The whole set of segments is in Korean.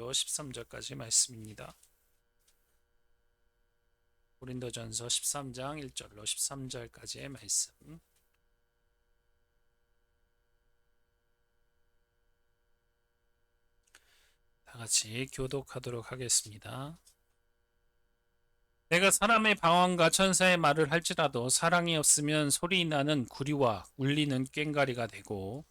1절로 13절까지 말씀입니다. 고린도전서 13장 1절로 13절까지의 말씀. 다 같이 교독하도록 하겠습니다. 내가 사람의 방언과 천사의 말을 할지라도 사랑이 없으면 소리 나는 구리와 울리는 꽹과리가 되고,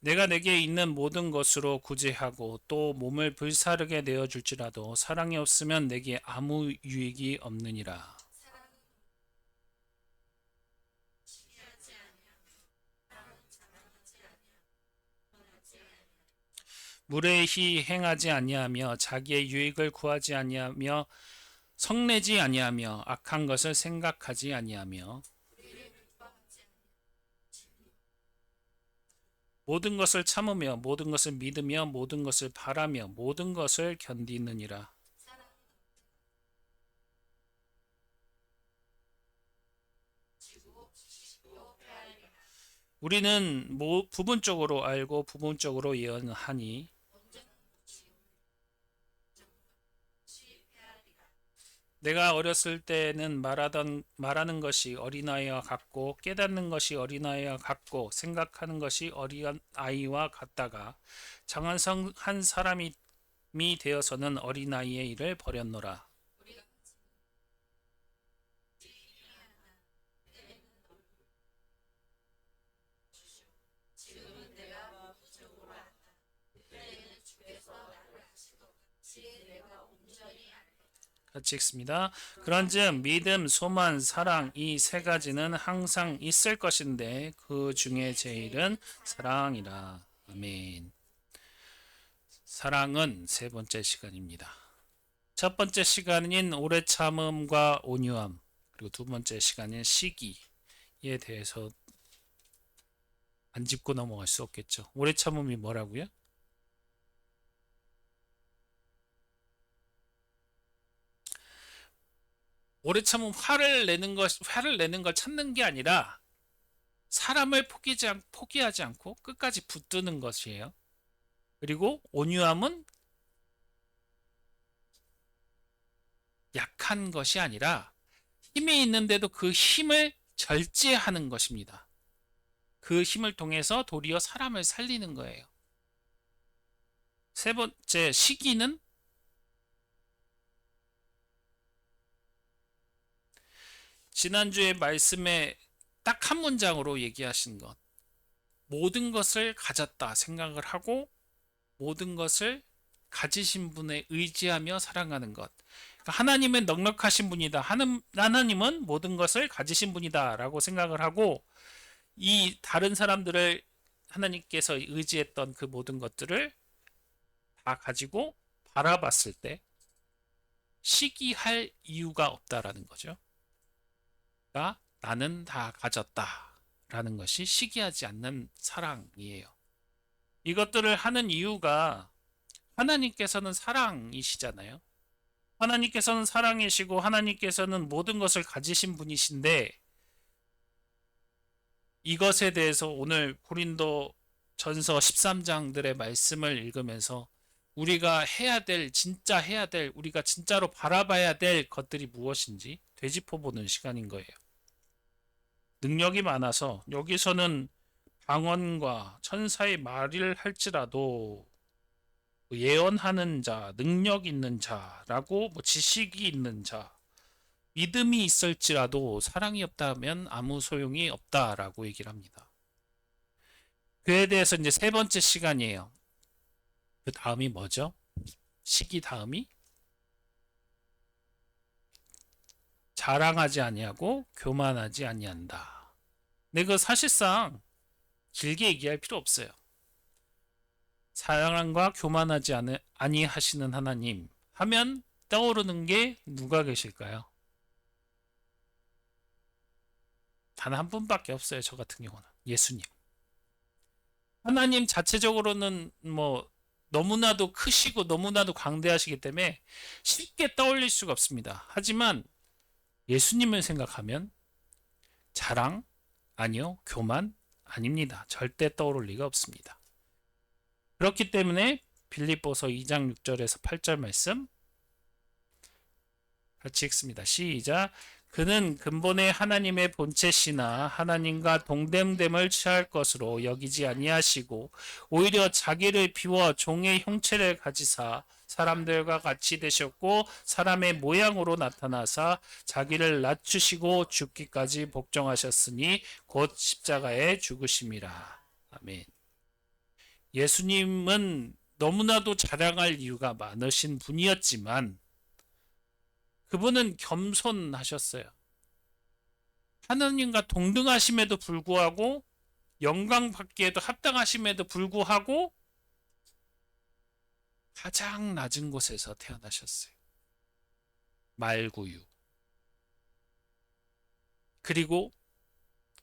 내가 내게 있는 모든 것으로 구제하고 또 몸을 불사르게 내어줄지라도 사랑이 없으면 내게 아무 유익이 없느니라. 무례히 행하지 아니하며 자기의 유익을 구하지 아니하며 성내지 아니하며 악한 것을 생각하지 아니하며 모든 것을 참으며 모든 것을 믿으며 모든 것을 바라며 모든 것을 견디느니라. 우리는 부분적으로 알고 부분적으로 예언하니 내가 어렸을 때는 말하는 것이 어린아이와 같고 깨닫는 것이 어린아이와 같고 생각하는 것이 어린아이와 같다가 장한성한 사람이 되어서는 어린아이의 일을 버렸노라. 같이 읽습니다. 그런즉 믿음, 소망, 사랑 이 세 가지는 항상 있을 것인데 그 중에 제일은 사랑이라. 아멘. 사랑은 세 번째 시간입니다. 첫 번째 시간인 오래 참음과 온유함, 그리고 두 번째 시간인 시기에 대해서 안 짚고 넘어갈 수 없겠죠. 오래 참음이 뭐라고요? 오래 참으면 화를 내는 걸 찾는 게 아니라 사람을 포기하지 않고 끝까지 붙드는 것이에요. 그리고 온유함은 약한 것이 아니라 힘이 있는데도 그 힘을 절제하는 것입니다. 그 힘을 통해서 도리어 사람을 살리는 거예요. 세 번째 시기는 지난주에 말씀에 딱 한 문장으로 얘기하신 것. 모든 것을 가졌다 생각을 하고 모든 것을 가지신 분에 의지하며 사랑하는 것. 그러니까 하나님은 넉넉하신 분이다. 하나님은 모든 것을 가지신 분이다. 라고 생각을 하고 이 다른 사람들을 하나님께서 의지했던 그 모든 것들을 다 가지고 바라봤을 때 시기할 이유가 없다라는 거죠. 그러니까 나는 다 가졌다. 라는 것이 시기하지 않는 사랑이에요. 이것들을 하는 이유가 하나님께서는 사랑이시잖아요. 하나님께서는 사랑이시고 하나님께서는 모든 것을 가지신 분이신데 이것에 대해서 오늘 고린도 전서 13장들의 말씀을 읽으면서 우리가 진짜 해야 될, 우리가 진짜로 바라봐야 될 것들이 무엇인지 되짚어보는 시간인 거예요. 능력이 많아서 여기서는 방언과 천사의 말을 할지라도 예언하는 자, 능력 있는 자라고 지식이 있는 자, 믿음이 있을지라도 사랑이 없다면 아무 소용이 없다라고 얘기를 합니다. 그에 대해서 이제 세 번째 시간이에요. 그 다음이 뭐죠? 시기 다음이 자랑하지 아니하고 교만하지 아니한다. 근데 그 사실상 길게 얘기할 필요 없어요. 사랑과 교만하지 아니하시는 하나님 하면 떠오르는 게 누가 계실까요? 단 한 분밖에 없어요. 저 같은 경우는 예수님. 하나님 자체적으로는 뭐 너무나도 크시고 너무나도 광대하시기 때문에 쉽게 떠올릴 수가 없습니다. 하지만 예수님을 생각하면 자랑? 아니요. 교만? 아닙니다. 절대 떠오를 리가 없습니다. 그렇기 때문에 빌립보서 2장 6절에서 8절 말씀 같이 읽습니다. 시작. 그는 근본의 하나님의 본체시나 하나님과 동등됨을 취할 것으로 여기지 아니하시고 오히려 자기를 비워 종의 형체를 가지사 사람들과 같이 되셨고 사람의 모양으로 나타나사 자기를 낮추시고 죽기까지 복종하셨으니 곧 십자가에 죽으심이라. 아멘. 예수님은 너무나도 자랑할 이유가 많으신 분이었지만 그분은 겸손하셨어요. 하나님과 동등하심에도 불구하고 영광 받기에도 합당하심에도 불구하고 가장 낮은 곳에서 태어나셨어요. 말구유. 그리고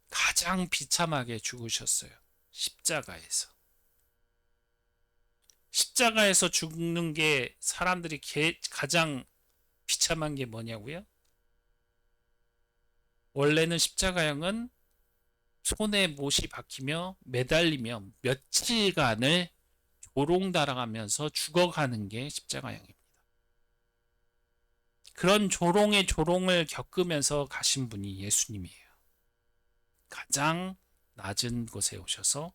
가장 비참하게 죽으셨어요. 십자가에서. 십자가에서 죽는 게 사람들이 가장 비참한 게 뭐냐고요? 원래는 십자가형은 손에 못이 박히며 매달리며 며칠간을 조롱당하면서 죽어가는 게 십자가형입니다. 그런 조롱의 조롱을 겪으면서 가신 분이 예수님이에요. 가장 낮은 곳에 오셔서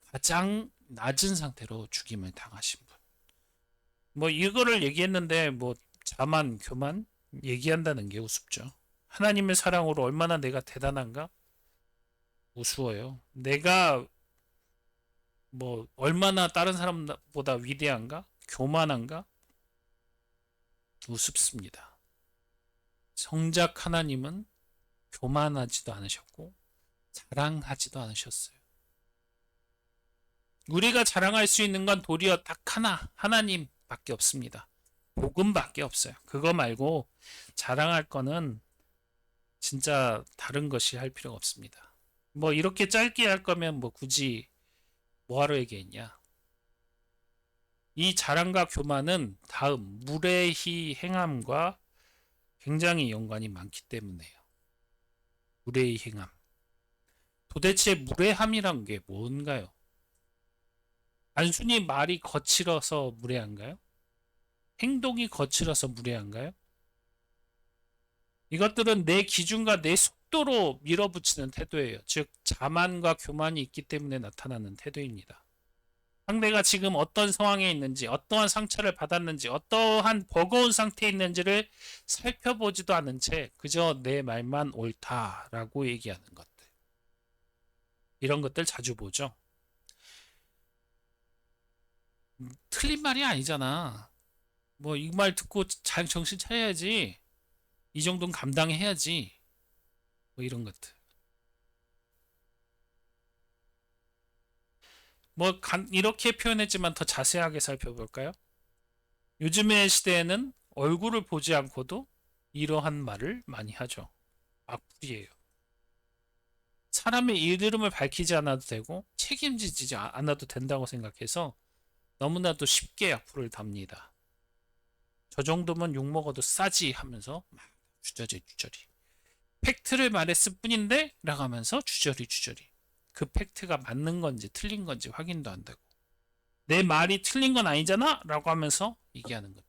가장 낮은 상태로 죽임을 당하신 분. 뭐 이거를 얘기했는데 뭐 자만 교만 얘기한다는 게 우습죠. 하나님의 사랑으로 얼마나 내가 대단한가? 우스워요. 내가 뭐 얼마나 다른 사람보다 위대한가? 교만한가? 우습습니다. 정작 하나님은 교만하지도 않으셨고 자랑하지도 않으셨어요. 우리가 자랑할 수 있는 건 도리어 딱 하나님밖에 없습니다. 복음밖에 없어요. 그거 말고 자랑할 거는 진짜 다른 것이 할 필요가 없습니다. 뭐 이렇게 짧게 할 거면 뭐 굳이 뭐하러 얘기했냐. 이 자랑과 교만은 다음 무례히 행함과 굉장히 연관이 많기 때문에요. 무례히 행함. 도대체 무례함이란 게 뭔가요? 단순히 말이 거칠어서 무례한가요? 행동이 거칠어서 무례한가요? 이것들은 내 기준과 내 속도로 밀어붙이는 태도예요. 즉 자만과 교만이 있기 때문에 나타나는 태도입니다. 상대가 지금 어떤 상황에 있는지, 어떠한 상처를 받았는지, 어떠한 버거운 상태에 있는지를 살펴보지도 않은 채 그저 내 말만 옳다라고 얘기하는 것들. 이런 것들 자주 보죠. 틀린 말이 아니잖아. 뭐 이 말 듣고 잘 정신 차려야지. 이 정도는 감당해야지. 뭐 이런 것들. 뭐 이렇게 표현했지만 더 자세하게 살펴볼까요? 요즘의 시대에는 얼굴을 보지 않고도 이러한 말을 많이 하죠. 악플이에요. 사람의 이름을 밝히지 않아도 되고 책임지지 않아도 된다고 생각해서 너무나도 쉽게 악플을 답니다. 저 정도면 욕먹어도 싸지 하면서 막 주저리. 팩트를 말했을 뿐인데 라고 하면서 주저리. 그 팩트가 맞는 건지 틀린 건지 확인도 안 되고 내 말이 틀린 건 아니잖아 라고 하면서 얘기하는 것.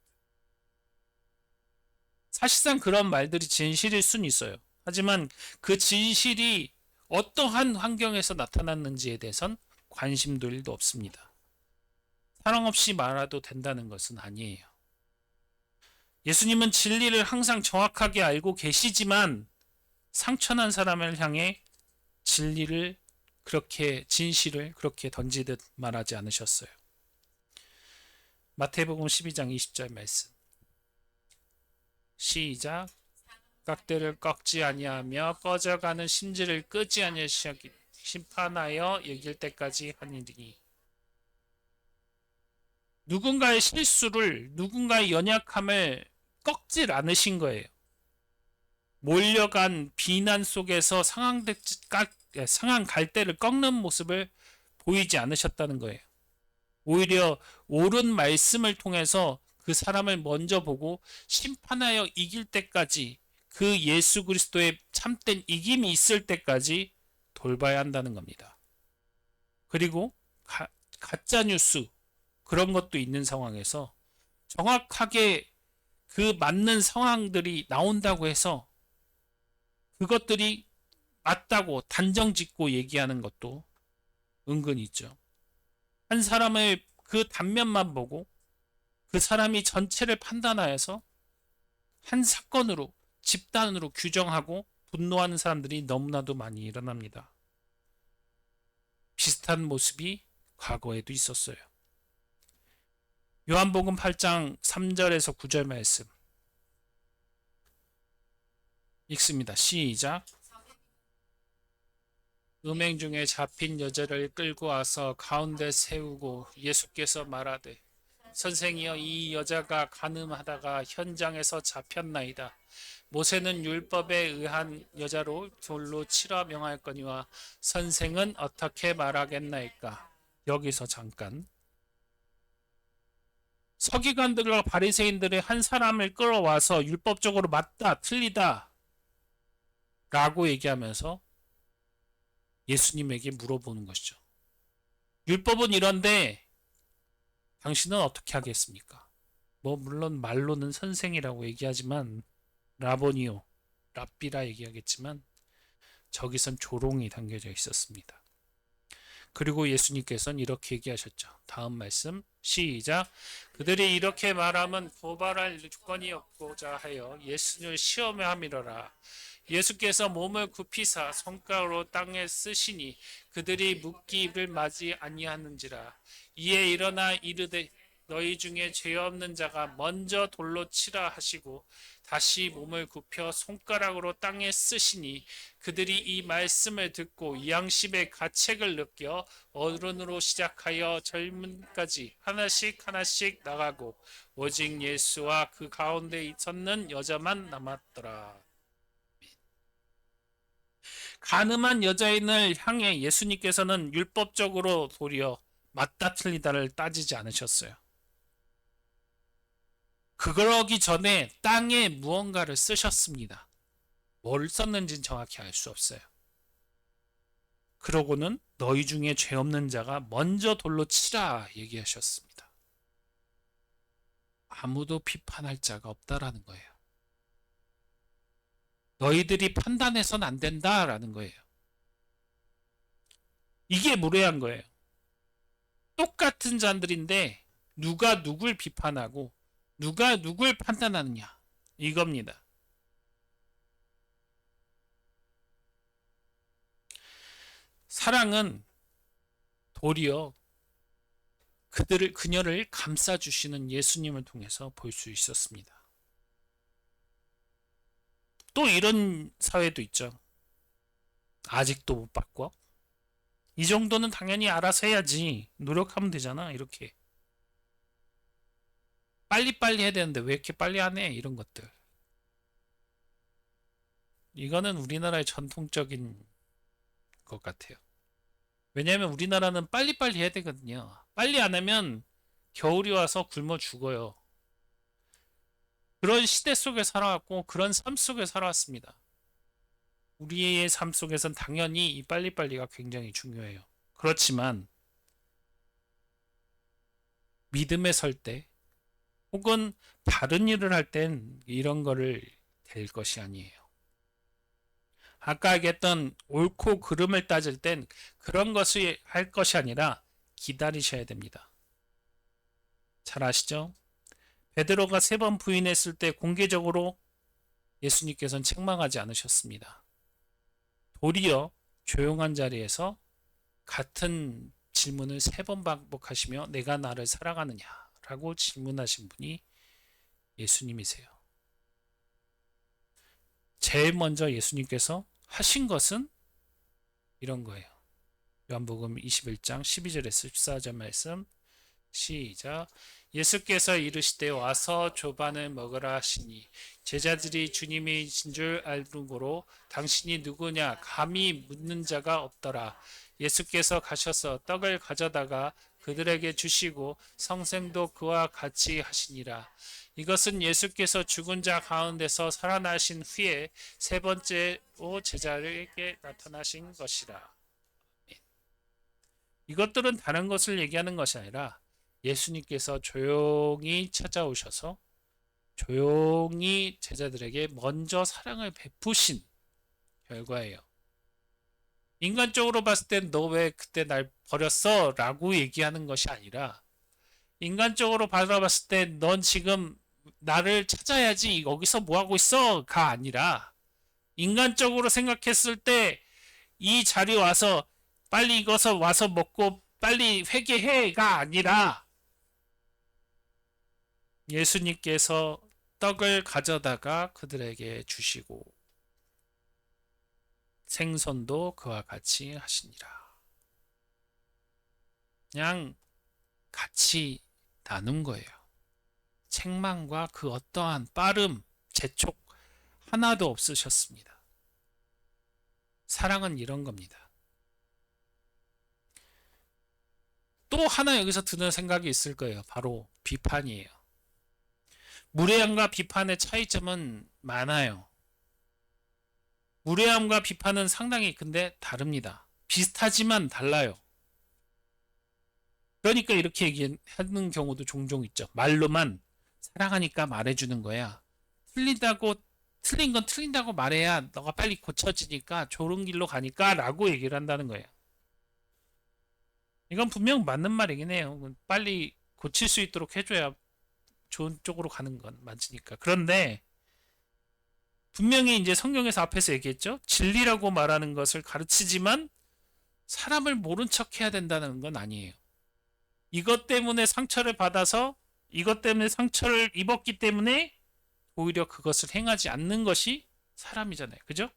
사실상 그런 말들이 진실일 순 있어요. 하지만 그 진실이 어떠한 환경에서 나타났는지에 대해선 관심도 일도 없습니다. 사랑 없이 말해도 된다는 것은 아니에요. 예수님은 진리를 항상 정확하게 알고 계시지만 상처난 사람을 향해 진실을 그렇게 던지듯 말하지 않으셨어요. 마태복음 12장 20절 말씀. 시작. 깍대를 꺾지 아니하며 꺼져가는 심지를 끄지 아니하시기 심판하여 여길 때까지 하니니. 누군가의 실수를, 누군가의 연약함을 꺾질 않으신 거예요. 몰려간 비난 속에서 상한 갈대를 꺾는 모습을 보이지 않으셨다는 거예요. 오히려 옳은 말씀을 통해서 그 사람을 먼저 보고 심판하여 이길 때까지, 그 예수 그리스도의 참된 이김이 있을 때까지 돌봐야 한다는 겁니다. 그리고 가짜 뉴스 그런 것도 있는 상황에서 정확하게 그 맞는 상황들이 나온다고 해서 그것들이 맞다고 단정 짓고 얘기하는 것도 은근히 있죠. 한 사람의 그 단면만 보고 그 사람이 전체를 판단하여서 한 사건으로, 집단으로 규정하고 분노하는 사람들이 너무나도 많이 일어납니다. 비슷한 모습이 과거에도 있었어요. 요한복음 8장 3절에서 9절 말씀 읽습니다. 시작. 음행 중에 잡힌 여자를 끌고 와서 가운데 세우고 예수께서 말하되, 선생이여, 이 여자가 간음하다가 현장에서 잡혔나이다. 모세는 율법에 의한 여자로 돌로 치라 명하였거니와 선생은 어떻게 말하겠나이까. 여기서 잠깐, 서기관들과 바리새인들의 한 사람을 끌어와서 율법적으로 맞다 틀리다 라고 얘기하면서 예수님에게 물어보는 것이죠. 율법은 이런데 당신은 어떻게 하겠습니까? 물론 말로는 선생이라고 얘기하지만 라보니오, 랍비라 얘기하겠지만 저기선 조롱이 담겨져 있었습니다. 그리고 예수님께서는 이렇게 얘기하셨죠. 다음 말씀 시작. 그들이 이렇게 말하면 고발할 조건이 없고자 하여 예수를 시험에 함이러라. 예수께서 몸을 굽히사 손가락으로 땅에 쓰시니 그들이 묻기를 맞이 아니하는지라. 이에 일어나 이르되, 너희 중에 죄 없는 자가 먼저 돌로 치라 하시고 다시 몸을 굽혀 손가락으로 땅에 쓰시니 그들이 이 말씀을 듣고 양심의 가책을 느껴 어른으로 시작하여 젊은까지 하나씩 하나씩 나가고 오직 예수와 그 가운데 섰는 여자만 남았더라. 간음한 여자인을 향해 예수님께서는 율법적으로 도리어 맞다 틀리다를 따지지 않으셨어요. 그러기 전에 땅에 무언가를 쓰셨습니다. 뭘 썼는지는 정확히 알 수 없어요. 그러고는 너희 중에 죄 없는 자가 먼저 돌로 치라 얘기하셨습니다. 아무도 비판할 자가 없다라는 거예요. 너희들이 판단해서는 안 된다라는 거예요. 이게 무례한 거예요. 똑같은 자들인데 누가 누굴 비판하고 누가 누굴 판단하느냐, 이겁니다. 사랑은 도리어 그녀를 감싸주시는 예수님을 통해서 볼 수 있었습니다. 또 이런 사회도 있죠. 아직도 못 바꿔? 이 정도는 당연히 알아서 해야지. 노력하면 되잖아. 이렇게. 빨리빨리 해야 되는데 왜 이렇게 빨리 안 해? 이런 것들. 이거는 우리나라의 전통적인 것 같아요. 왜냐하면 우리나라는 빨리빨리 해야 되거든요. 빨리 안 하면 겨울이 와서 굶어 죽어요. 그런 시대 속에 살아왔고 그런 삶 속에 살아왔습니다. 우리의 삶 속에선 당연히 이 빨리빨리가 굉장히 중요해요. 그렇지만 믿음에 설 때 혹은 다른 일을 할 땐 이런 거를 될 것이 아니에요. 아까 얘기했던 옳고 그름을 따질 땐 그런 것을 할 것이 아니라 기다리셔야 됩니다. 잘 아시죠? 베드로가 3번 부인했을 때 공개적으로 예수님께서는 책망하지 않으셨습니다. 도리어 조용한 자리에서 같은 질문을 3번 반복하시며 내가 나를 사랑하느냐 라고 질문하신 분이 예수님이세요. 제일 먼저 예수님께서 하신 것은 이런 거예요. 요한복음 21장 12절에서 14절 말씀 시작. 예수께서 이르시되 와서 조반을 먹으라 하시니 제자들이 주님이신 줄 알므로 당신이 누구냐 감히 묻는 자가 없더라. 예수께서 가셔서 떡을 가져다가 그들에게 주시고 성생도 그와 같이 하시니라. 이것은 예수께서 죽은 자 가운데서 살아나신 후에 세 번째로 제자에게 나타나신 것이라. 이것들은 다른 것을 얘기하는 것이 아니라 예수님께서 조용히 찾아오셔서 조용히 제자들에게 먼저 사랑을 베푸신 결과예요. 인간적으로 봤을 땐 너 왜 그때 날 버렸어? 라고 얘기하는 것이 아니라 인간적으로 바라봤을 때 넌 지금 나를 찾아야지 여기서 뭐하고 있어? 가 아니라 인간적으로 생각했을 때 이 자리 와서 빨리 이것을 와서 먹고 빨리 회개해가 아니라 예수님께서 떡을 가져다가 그들에게 주시고 생선도 그와 같이 하시니라. 그냥 같이 나눈 거예요. 책망과 그 어떠한 빠름, 재촉 하나도 없으셨습니다. 사랑은 이런 겁니다. 또 하나 여기서 드는 생각이 있을 거예요. 바로 비판이에요. 무례함과 비판의 차이점은 많아요. 무례함과 비판은 상당히 근데 다릅니다. 비슷하지만 달라요. 그러니까 이렇게 얘기하는 경우도 종종 있죠. 말로만 사랑하니까 말해주는 거야. 틀린 건 틀린다고 말해야 너가 빨리 고쳐지니까 좋은 길로 가니까 라고 얘기를 한다는 거예요. 이건 분명 맞는 말이긴 해요. 빨리 고칠 수 있도록 해줘야 좋은 쪽으로 가는 건 맞으니까. 그런데 분명히 이제 성경에서 앞에서 얘기했죠. 진리라고 말하는 것을 가르치지만 사람을 모른 척 해야 된다는 건 아니에요. 이것 때문에 상처를 받아서 이것 때문에 상처를 입었기 때문에 오히려 그것을 행하지 않는 것이 사람이잖아요. 그죠?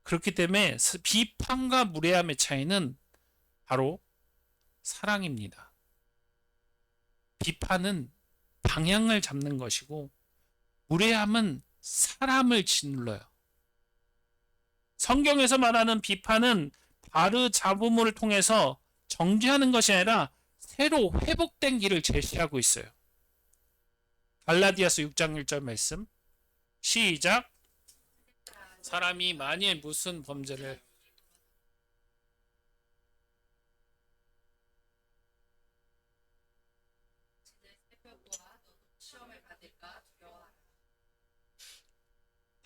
그렇기 때문에 비판과 무례함의 차이는 바로 사랑입니다. 비판은 방향을 잡는 것이고 무례함은 사람을 짓눌러요. 성경에서 말하는 비판은 바르 잡음을 통해서 정죄하는 것이 아니라 새로 회복된 길을 제시하고 있어요. 갈라디아서 6장 1절 말씀 시작. 사람이 만일 무슨 범죄를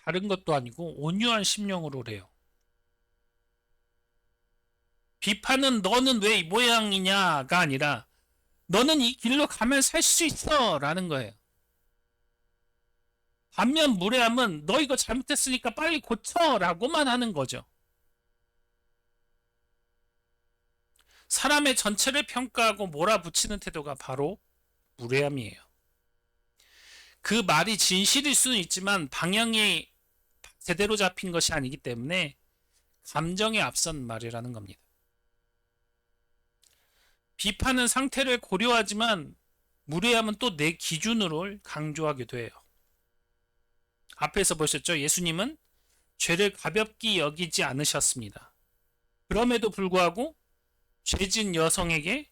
다른 것도 아니고 온유한 심령으로 래요. 비판은 너는 왜 이 모양이냐가 아니라 너는 이 길로 가면 살 수 있어 라는 거예요. 반면 무례함은 너 이거 잘못했으니까 빨리 고쳐 라고만 하는 거죠. 사람의 전체를 평가하고 몰아붙이는 태도가 바로 무례함이에요. 그 말이 진실일 수는 있지만 방향이 제대로 잡힌 것이 아니기 때문에 감정에 앞선 말이라는 겁니다. 비판은 상태를 고려하지만 무례함은 또 내 기준으로 강조하기도 해요. 앞에서 보셨죠? 예수님은 죄를 가볍게 여기지 않으셨습니다. 그럼에도 불구하고 죄진 여성에게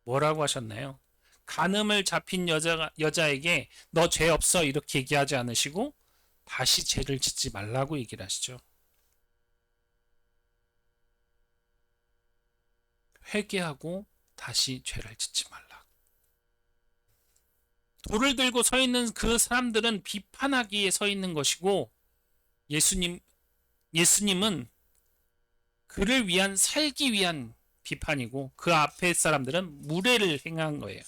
뭐라고 하셨나요? 간음을 잡힌 여자에게 너 죄 없어 이렇게 얘기하지 않으시고 다시 죄를 짓지 말라고 얘기를 하시죠. 회개하고 다시 죄를 짓지 말라. 돌을 들고 서 있는 그 사람들은 비판하기에 서 있는 것이고 예수님은 그를 위한 살기 위한 비판이고 그 앞에 사람들은 무례를 행한 거예요.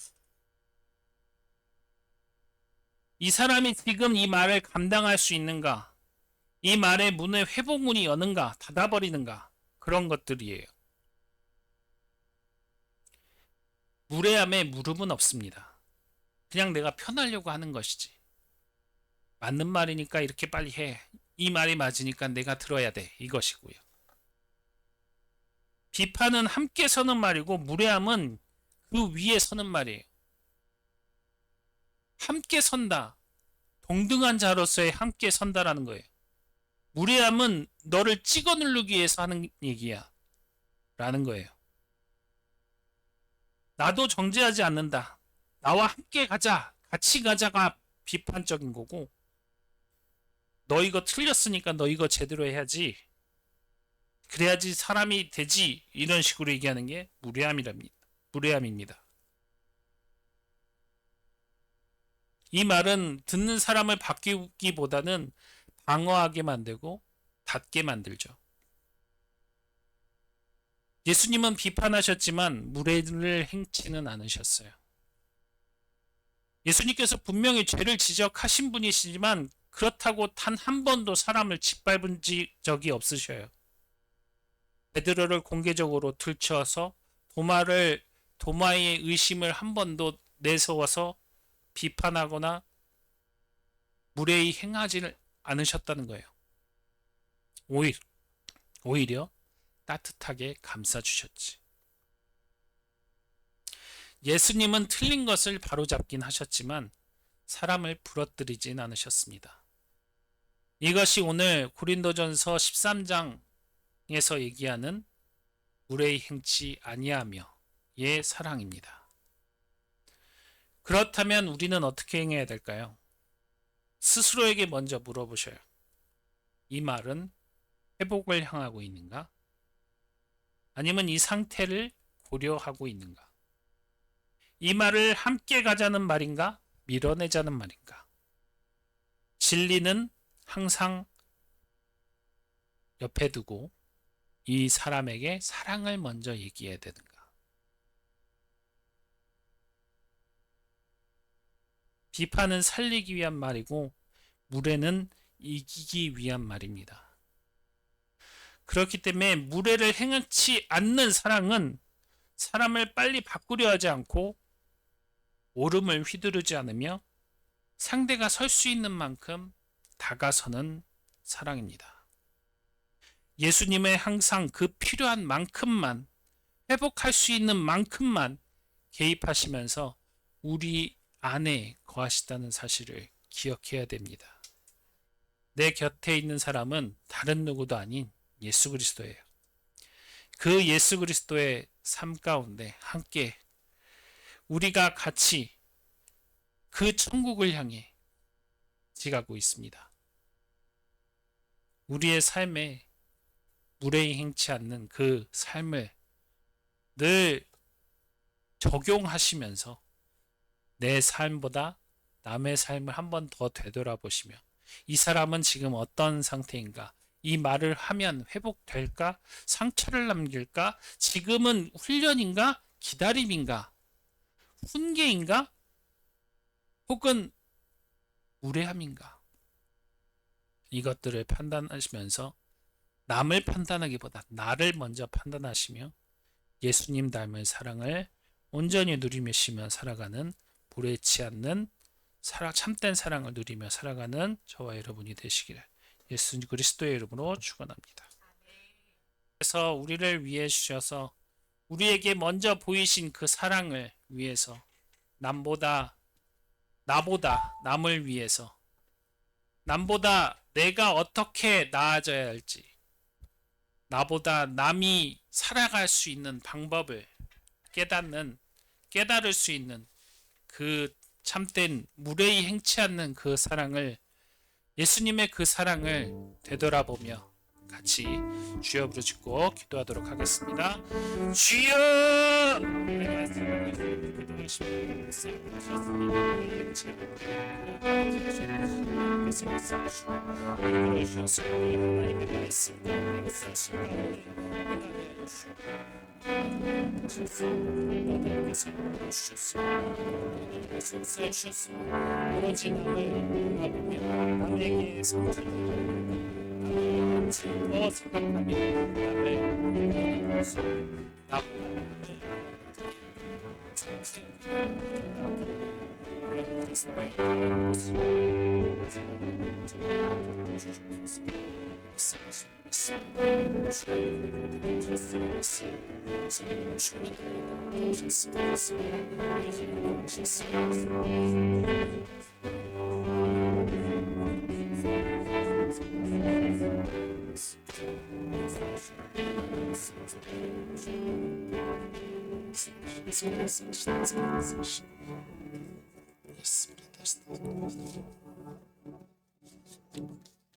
이 사람이 지금 이 말을 감당할 수 있는가? 이 말의 문의 회복문이 여는가? 닫아버리는가? 그런 것들이에요. 무례함에 무릎은 없습니다. 그냥 내가 편하려고 하는 것이지. 맞는 말이니까 이렇게 빨리 해. 이 말이 맞으니까 내가 들어야 돼. 이것이고요. 비판은 함께 서는 말이고 무례함은 그 위에 서는 말이에요. 함께 선다. 동등한 자로서의 함께 선다라는 거예요. 무례함은 너를 찍어 누르기 위해서 하는 얘기야. 라는 거예요. 나도 정죄하지 않는다. 나와 함께 가자. 같이 가자가 비판적인 거고, 너 이거 틀렸으니까 너 이거 제대로 해야지. 그래야지 사람이 되지. 이런 식으로 얘기하는 게 무례함입니다. 이 말은 듣는 사람을 바뀌기보다는 방어하게 만들고 닫게 만들죠. 예수님은 비판하셨지만 무례를 행치는 않으셨어요. 예수님께서 분명히 죄를 지적하신 분이시지만 그렇다고 단 한 번도 사람을 짓밟은 적이 없으셔요. 베드로를 공개적으로 들춰서 도마의 의심을 한 번도 내세워서 비판하거나 무례히 행하지 않으셨다는 거예요. 오히려 따뜻하게 감싸주셨지. 예수님은 틀린 것을 바로잡긴 하셨지만 사람을 부러뜨리진 않으셨습니다. 이것이 오늘 고린도전서 13장에서 얘기하는 무례히 행치 아니하며의 사랑입니다. 그렇다면 우리는 어떻게 행해야 될까요? 스스로에게 먼저 물어보셔요. 이 말은 회복을 향하고 있는가? 아니면 이 상태를 고려하고 있는가? 이 말을 함께 가자는 말인가? 밀어내자는 말인가? 진리는 항상 옆에 두고 이 사람에게 사랑을 먼저 얘기해야 되는가? 비판은 살리기 위한 말이고 무례는 이기기 위한 말입니다. 그렇기 때문에 무례를 행치 않는 사랑은 사람을 빨리 바꾸려 하지 않고 오름을 휘두르지 않으며 상대가 설 수 있는 만큼 다가서는 사랑입니다. 예수님은 항상 그 필요한 만큼만, 회복할 수 있는 만큼만 개입하시면서 우리 안에 거하시다는 사실을 기억해야 됩니다. 내 곁에 있는 사람은 다른 누구도 아닌 예수 그리스도예요. 그 예수 그리스도의 삶 가운데 함께 우리가 같이 그 천국을 향해 지가고 있습니다. 우리의 삶에 무례히 행치 않는 그 삶을 늘 적용하시면서 내 삶보다 남의 삶을 한 번 더 되돌아보시며 이 사람은 지금 어떤 상태인가? 이 말을 하면 회복될까? 상처를 남길까? 지금은 훈련인가? 기다림인가? 훈계인가? 혹은 무례함인가? 이것들을 판단하시면서 남을 판단하기보다 나를 먼저 판단하시며 예수님 닮은 사랑을 온전히 누리며 살아가는 무례치 않는 참된 사랑을 누리며 살아가는 저와 여러분이 되시기를 예수 그리스도의 이름으로 축원합니다. 그래서 우리를 위해 주셔서 우리에게 먼저 보이신 그 사랑을 위해서 나보다 남을 위해서 남보다 내가 어떻게 나아져야 할지 나보다 남이 살아갈 수 있는 방법을 깨달을 수 있는 그 참된 무례히 행치 않는 그 사랑을 예수님의 그 사랑을 되돌아보며 같이 주여 부르짖고 기도하도록 하겠습니다. 주여! 남에게 더 생각하며 Yes,